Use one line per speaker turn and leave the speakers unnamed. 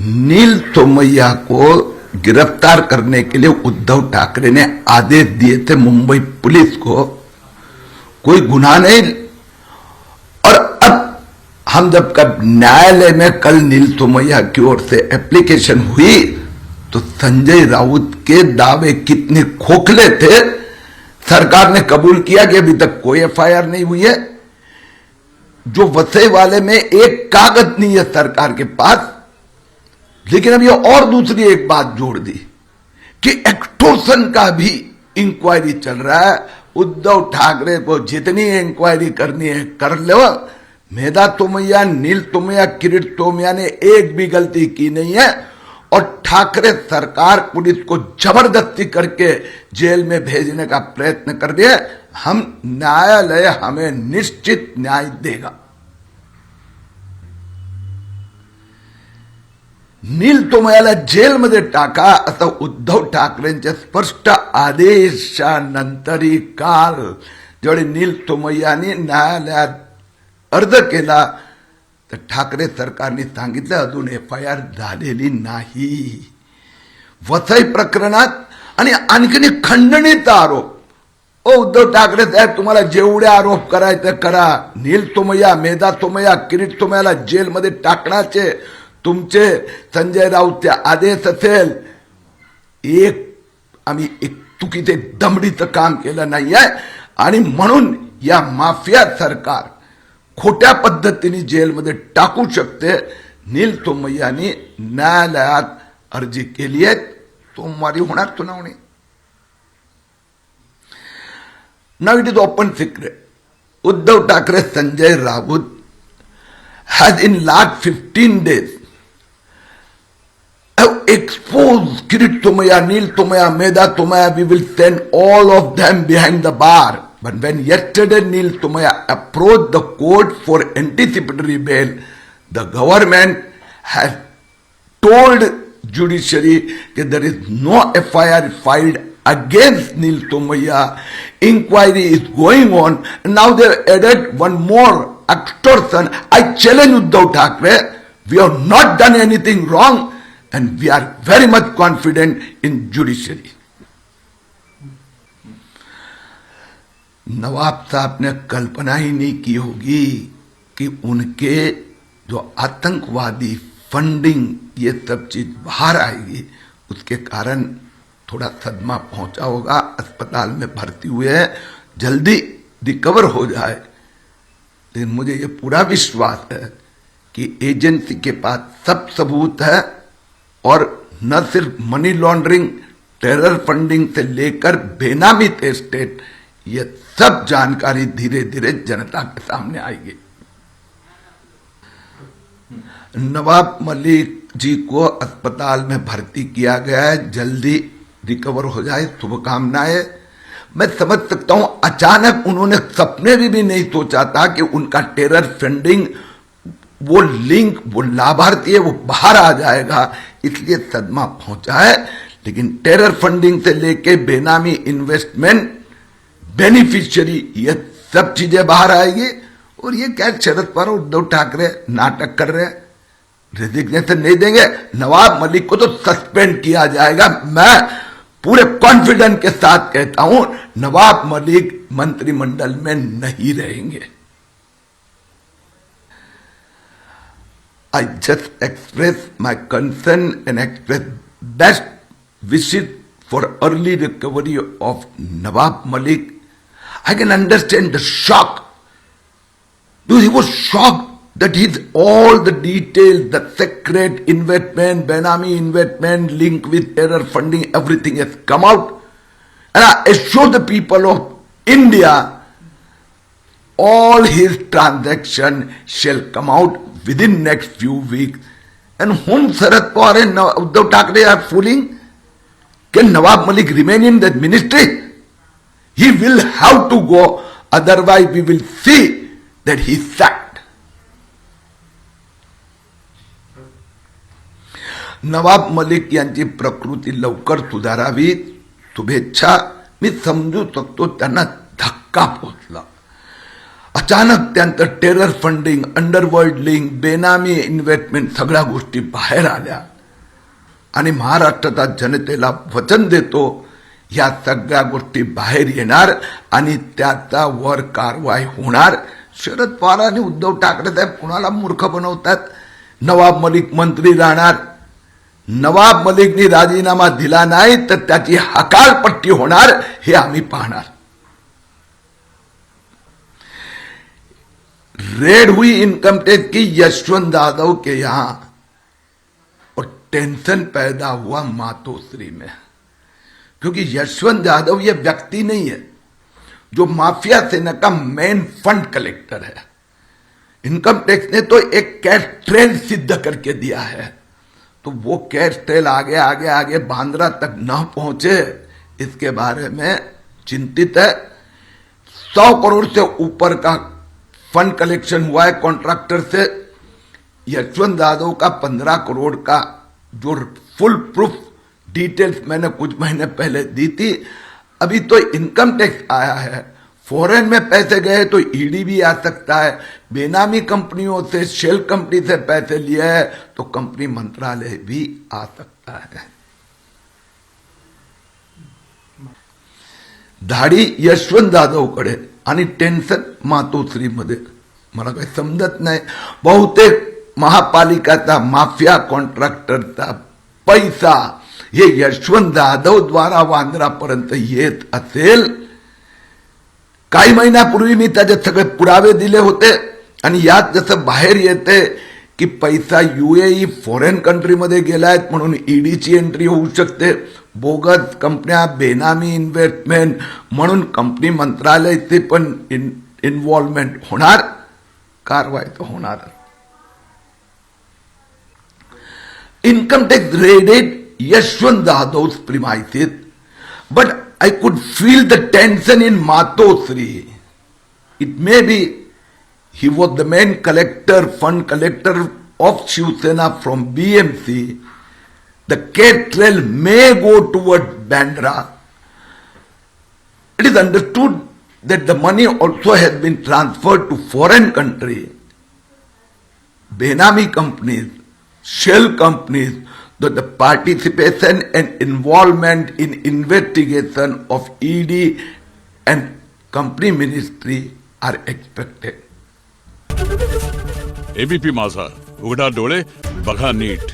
नील तोमैया को गिरफ्तार करने के लिए उद्धव ठाकरे ने आदेश दिए थे मुंबई पुलिस को, कोई गुनाह नहीं। और अब हम जब कब न्यायालय में कल नील तोमैया की ओर से एप्लीकेशन हुई तो संजय राउत के दावे कितने खोखले थे। सरकार ने कबूल किया कि अभी तक कोई एफआईआर नहीं हुई है, जो वसई वाले में एक कागज नहीं है सरकार के पास। लेकिन अब ये और दूसरी एक बात जोड़ दी कि एक्सटॉर्शन का भी इंक्वायरी चल रहा है। उद्धव ठाकरे को जितनी इंक्वायरी करनी है कर लो। मेधा तोमैया, नील तोमैया, किरीट तोमैया ने एक भी गलती की नहीं है और ठाकरे सरकार पुलिस को जबरदस्ती करके जेल में भेजने का प्रयत्न कर दिया। हम न्यायालय हमें निश्चित न्याय देगा। नील तोमैयाला जेलमध्ये टाका असं उद्धव ठाकरेंच्या स्पष्ट आदेशानंतरही काल ज्यावेळी नील तोमैयानी न्यायालयात अर्ज केला तर ठाकरे सरकारने सांगितलं अजून एफआयआर झालेली नाही वसई प्रकरणात। आणि आणखीन एक खंडणीचा आरोप, ओ उद्धव ठाकरे साहेब तुम्हाला जेवढे आरोप करायचे करा, नील तोमैया, मेधा तोमैया, किरीट तोमैयाला जेलमध्ये टाकण्याचे तुमचे संजय राऊतचे आदेश असेल, आम्ही एक चुकीचे दमडीचं काम केलं नाहीये आणि म्हणून या माफिया सरकार खोट्या पद्धतीने जेलमध्ये टाकू शकते। नील तोमैयानी न्यायालयात अर्जी केली आहे, सोमवारी होणार सुनावणी। Now it is open secret, Uddhav Thackeray, Sanjay Raut has in last 15 days have exposed Kirit Tomaiya, Neil Tomaiya, Medha Tomaiya. We will send all of them behind the bar. But when yesterday Neil Tomaiya approached the court for anticipatory bail, the government has told judiciary that there is no FIR filed against Neil Tomaiya. Inquiry is going on. And now they have added one more extortion. I challenge Uddhav Thackeray. We have not done anything wrong and we are very much confident in judiciary. नवाब साहब ने कल्पना ही नहीं की होगी कि उनके जो आतंकवादी funding ये सब चीज बाहर आएगी, उसके कारण थोड़ा सदमा पहुंचा होगा। अस्पताल में भर्ती हुए हैं, जल्दी रिकवर हो जाए। लेकिन मुझे ये पूरा विश्वास है कि एजेंसी के पास सब सबूत है और न सिर्फ मनी लॉन्ड्रिंग, टेरर फंडिंग से लेकर बेनामी एस्टेट, ये सब जानकारी धीरे धीरे जनता के सामने आएगी। नवाब मलिक जी को अस्पताल में भर्ती किया गया है, जल्दी रिकवर हो जाए, शुभकामनाएं। मैं समझ सकता हूं अचानक उन्होंने सपने में भी नहीं सोचा था कि उनका टेरर फंडिंग, वो लिंक, वो लाभार्थी है, वो बाहर आ जाएगा, इसलिए सदमा पहुंचा है। लेकिन टेरर फंडिंग से लेके बेनामी इन्वेस्टमेंट, बेनिफिशियरी, ये सब चीजें बाहर आएगी। और ये क्या शरद पवार, उद्धव ठाकरे नाटक कर रहे हैं, रेजिग्नेशन नहीं देंगे। नवाब मलिक को तो सस्पेंड किया जाएगा। मैं पूरे कॉन्फिडेंस के साथ कहता हूं नवाब मलिक मंत्रिमंडल में नहीं रहेंगे। I just express my concern and express best wishes for early recovery of Nawab Malik. I can understand the shock, because he was shocked that his all the details, the secret investment, Benami investment, link with terror funding, everything has come out. And I assure the people of India, all his transactions shall come out within next few weeks. And whom Sharad Pawar and Uddhav Thackeray are fooling? Can Nawab Malik remain in that ministry? He will have to go, otherwise we will see that he is sacked. Nawab Malik यांची प्रकृती लवकर सुधारावी, शुभेच्छा। मी समजू शकतो त्यांना धक्का पोहोचला, अचानक त्यांचं टेरर फंडिंग, अंडरवर्ल्ड लिंक, बेनामी इन्व्हेस्टमेंट, सगळ्या गोष्टी बाहेर आल्या। आणि महाराष्ट्राच्या जनतेला वचन देतो, या सगळ्या गोष्टी बाहेर येणार आणि त्याचा वर कारवाई होणार. शरद पवार आणि उद्धव ठाकरे साहेब कुणाला मूर्ख बनवतात. नवाब मलिक मंत्री राहणार, नवाब मलिकनी राजीनामा दिला नाही तर त्याची हकालपट्टी होणार, हे आम्ही पाहणार. रेड हुई इनकम टैक्स की यशवंत यादव के यहां और टेंशन पैदा हुआ मातोश्री में, क्योंकि यशवंत यादव ये व्यक्ति नहीं है जो माफिया सेना का मेन फंड कलेक्टर है. इनकम टैक्स ने तो एक कैश ट्रेल सिद्ध करके दिया है, तो वो कैश ट्रेल आगे आगे आगे बांद्रा तक न पहुंचे, इसके बारे में चिंतित है. 100 करोड़ से ऊपर का फंड कलेक्शन हुआ है कॉन्ट्रैक्टर से. यशवंत यादव का 15 करोड़ का जो फुल प्रूफ डिटेल्स मैंने कुछ महीने पहले दी थी. अभी तो इनकम टैक्स आया है, फॉरेन में पैसे गए तो ईडी भी आ सकता है. बेनामी कंपनियों से, शेल कंपनी से पैसे लिए हैं तो कंपनी मंत्रालय भी आ सकता है. धाडी यशवंत यादवकडे आणि टेन्शन मातोश्रीमध्ये. मला काही समजत नाही. बहुतेक महापालिकाचा माफिया कॉन्ट्रॅक्टरचा पैसा हे यशवंत यादव द्वारा वांद्रापर्यंत येत असेल. काही महिन्यापूर्वी मी त्याचे सगळे पुरावे दिले होते आणि यात जसं बाहेर येते की पैसा यूएई फॉरेन कंट्रीमध्ये गेलाय म्हणून ईडीची एंट्री होऊ शकते. बोगस कंपन्या, बेनामी इन्व्हेस्टमेंट म्हणून कंपनी मंत्रालयाचे पण इन्व्हॉल्वमेंट होणार, कारवाई तो होणार. Income tax raided Yashwant Yadav's premises, but I could feel the tension in Matosri. It may be he was the main collector, fund collector of Shiv Sena from BMC. The cash trail may go toward Bandra. It is understood that the money also has been transferred to foreign country. Benami companies, shell companies, that the participation and involvement in investigation of ED and company ministry are expected.
ABP माझा, उघडा डोळे बघा NEET.